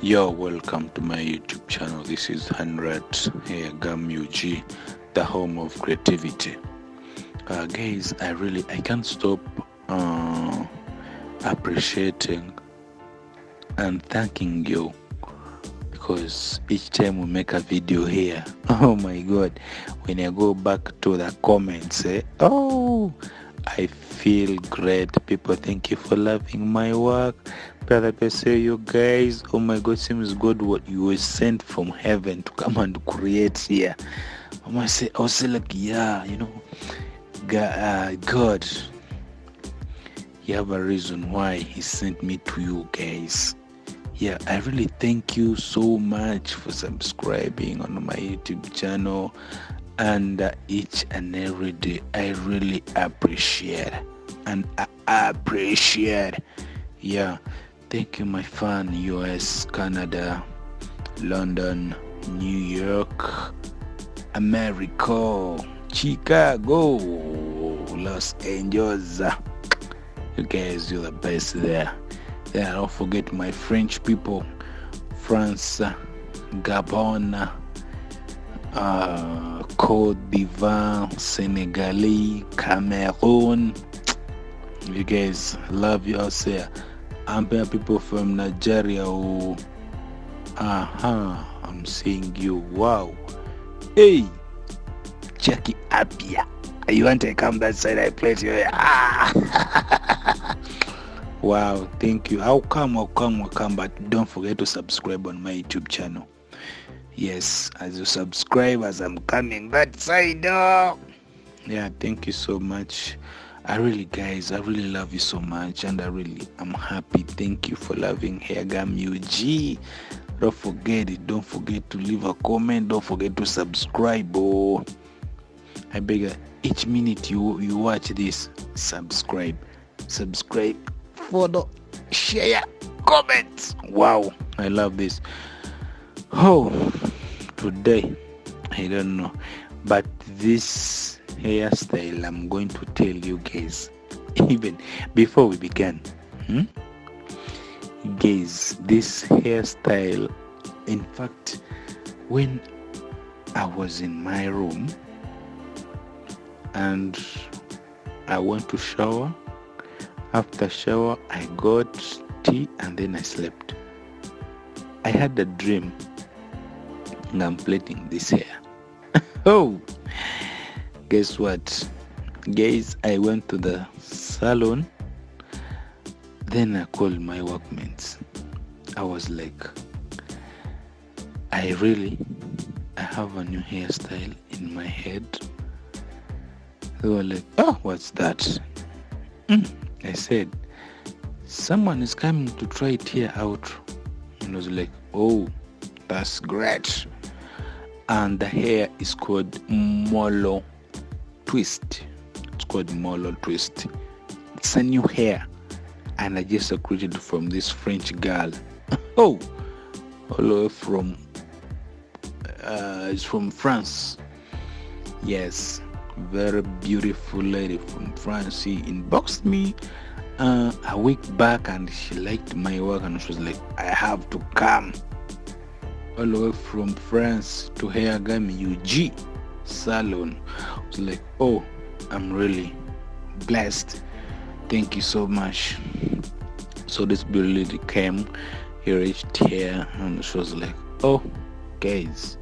Yo, welcome to my YouTube channel. This is HAIRGUM UG, the home of creativity. Guys, I can't stop appreciating and thanking you, because each time we make a video here, oh my god, when I go back to the comments, I feel great. People, thank you for loving my work. Brother, I say, you guys, oh my god, seems good what you were sent from heaven to come and create here. I say, like, yeah, God, you have a reason why he sent me to you guys. Yeah, I really thank you so much for subscribing on my YouTube channel, and each and every day I really appreciate Yeah, thank you, my fan. US, Canada, London, New York, America, Chicago, Los Angeles. You guys, you're the best there. Yeah, don't forget my French people, France, Gabon, Côte d'Ivoire, Senegal, Cameroon. You guys, love you out there. I'm people from Nigeria. I'm seeing you. Wow. Hey, Jackie Apia. You want to come that side? I play to you. Wow, thank you. I'll come, but don't forget to subscribe on my YouTube channel. Yes, as you subscribe, as I'm coming that side. Yeah, thank you so much. I really love you so much, and I'm happy. Thank you for loving HAIRGUM UG. Don't forget to leave a comment. Don't forget to subscribe. I beg you, each minute you watch this, subscribe, follow, share, comment. Wow, I love this. Today, I don't know, but this hairstyle I'm going to tell you guys, even before we began, guys, this hairstyle, in fact, when I was in my room and I went to shower, after shower I got tea and then I slept. I had a dream and I'm plaiting this hair. Guess what, guys? I went to the salon, then I called my workmates. I was like, I have a new hairstyle in my head. They were like, oh, what's that? I said, someone is coming to try it here out. And I was like, oh, that's great. And the hair is called MORO twist. It's called MORO twist. It's a new hair, and I just recruited from this French girl. All the way from it's from France. Yes, very beautiful lady from France. She inboxed me a week back, and she liked my work, and she was like, I have to come all the way from France to HAIRGUM UG salon. I was like, oh, I'm really blessed. Thank you so much. So this beautiful lady came, he reached here, and she was like, oh, guys,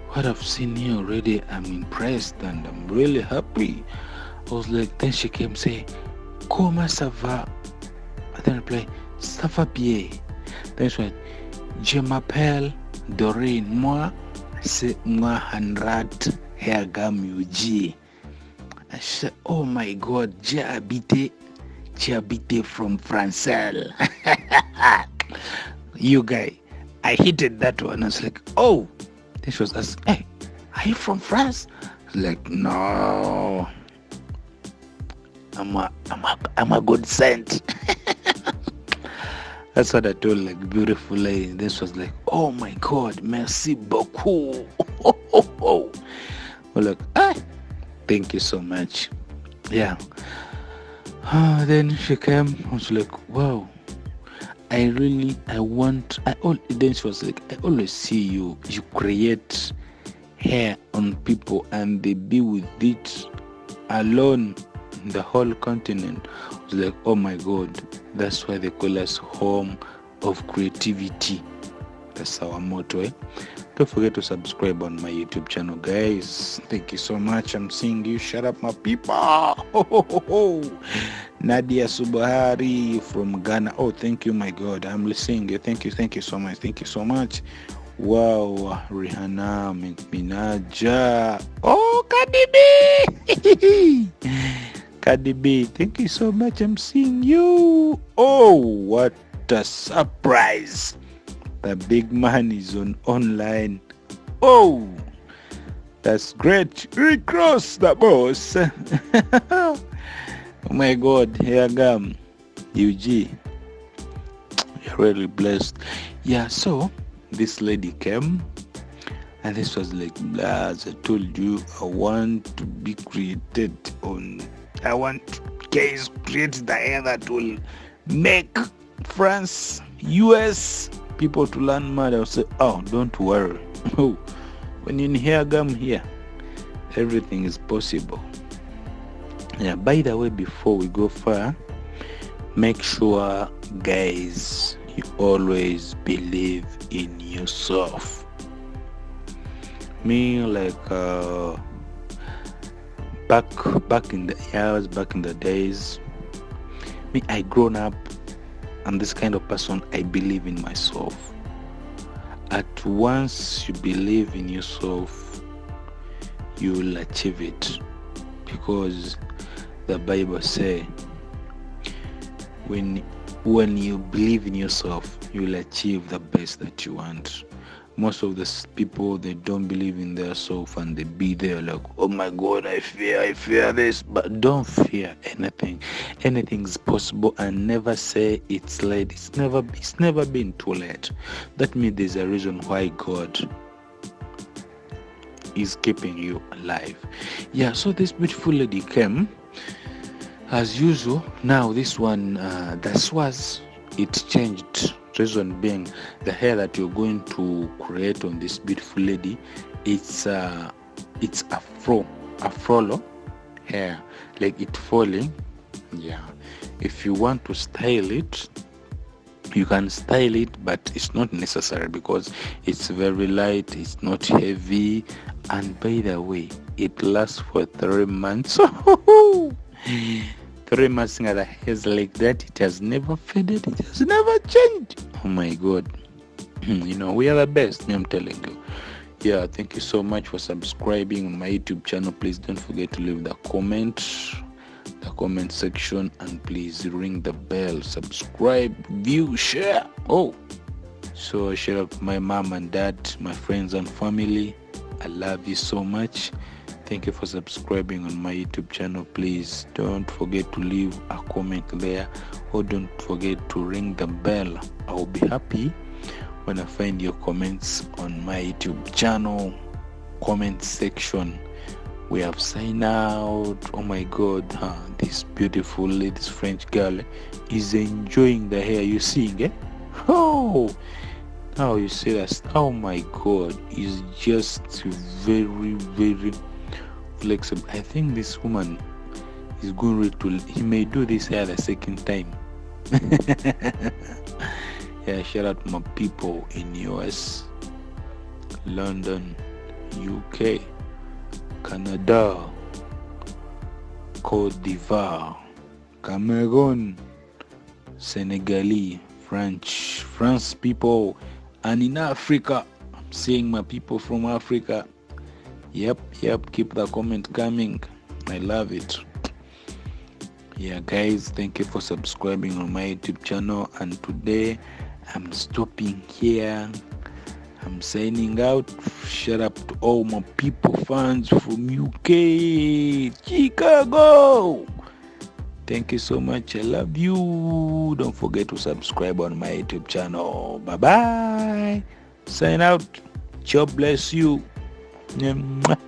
what I've seen here already, I'm impressed and I'm really happy. I was like, then she came say, comment ça va? I then replied, ça va bien. Then she went, je m'appelle Doreen, moi c'est moi Hanrat HAIRGUM UG. I said, oh my god, j'ai habité from France. You guy, I hated that one. I was like, oh. Then she was asking, hey, are you from France? I was like, no, I'm a good saint. That's what I told, like, beautiful lady. This was like, oh my god, merci beaucoup. We're like, thank you so much. Yeah. Then she came. I was like, wow, Then she was like, I always see you create hair on people and they be with it alone in the whole continent. I was like, oh my God, that's why they call us home of creativity. That's our motto, eh? Don't forget to subscribe on my YouTube channel, guys. Thank you so much. I'm seeing you. Shut up, my people. Nadia Subahari from Ghana. Oh, thank you, my God. I'm listening you. Thank you so much. Thank you so much. Wow, Rihanna, Minaja. Oh, Cardi B. Cardi B, thank you so much. I'm seeing you. Oh, what a surprise. The big man is online. Oh, that's great. Recross the boss. Oh my God, HAIRGUM, UG. You're really blessed. Yeah, so this lady came and this was like, as I told you, I want to be created on, I want guys create the hair that will make France, US people to learn more. I'll say, oh, don't worry. Oh, when you're in HAIRGUM here, everything is possible. Yeah, by the way, before we go far, make sure, guys, you always believe in yourself. Me, like back in the years, back in the days, me, I grown up. I'm this kind of person. I believe in myself. At once you believe in yourself, you will achieve it, because the Bible says when you believe in yourself, you will achieve the best that you want. Most of the people, they don't believe in their self and they be there like, oh my God, I fear this. But don't fear anything. Anything's possible, and never say it's late. It's never been too late. That means there's a reason why God is keeping you alive. Yeah, so this beautiful lady came as usual. Now this one, that was, it changed. Reason being, the hair that you're going to create on this beautiful lady, it's afro hair, like it falling. Yeah, if you want to style it, you can style it, but it's not necessary because it's very light, it's not heavy, and by the way, it lasts for 3 months. 3 months the hair is like that. It has never faded, it has never changed. Oh my God. We are the best, I'm telling you. Yeah, thank you so much for subscribing on my YouTube channel. Please don't forget to leave the comment section, and please ring the bell, subscribe, view, share. Oh, so shout out to my mom and dad, my friends and family. I love you so much. Thank you for subscribing on my YouTube channel. Please don't forget to leave a comment there, or don't forget to ring the bell. I will be happy when I find your comments on my YouTube channel comment section. We have signed out. Oh my God, this beautiful lady, this French girl, is enjoying the hair. You seeing it? Oh, now you see that. Oh my God, it's just very, very flexible. I think this woman is going to, he may do this hair the second time. Yeah, shout out to my people in US, London, UK, Canada, Côte d'Ivoire, Cameroon, Senegalese, France people, and in Africa. I'm seeing my people from Africa. Yep, keep the comment coming. I love it. Yeah, guys, thank you for subscribing on my YouTube channel, and today I'm stopping here. I'm signing out. Shout out to all my people, fans from UK, Chicago. Thank you so much. I love you. Don't forget to subscribe on my YouTube channel. Bye bye. Sign out. God bless you. Mwah.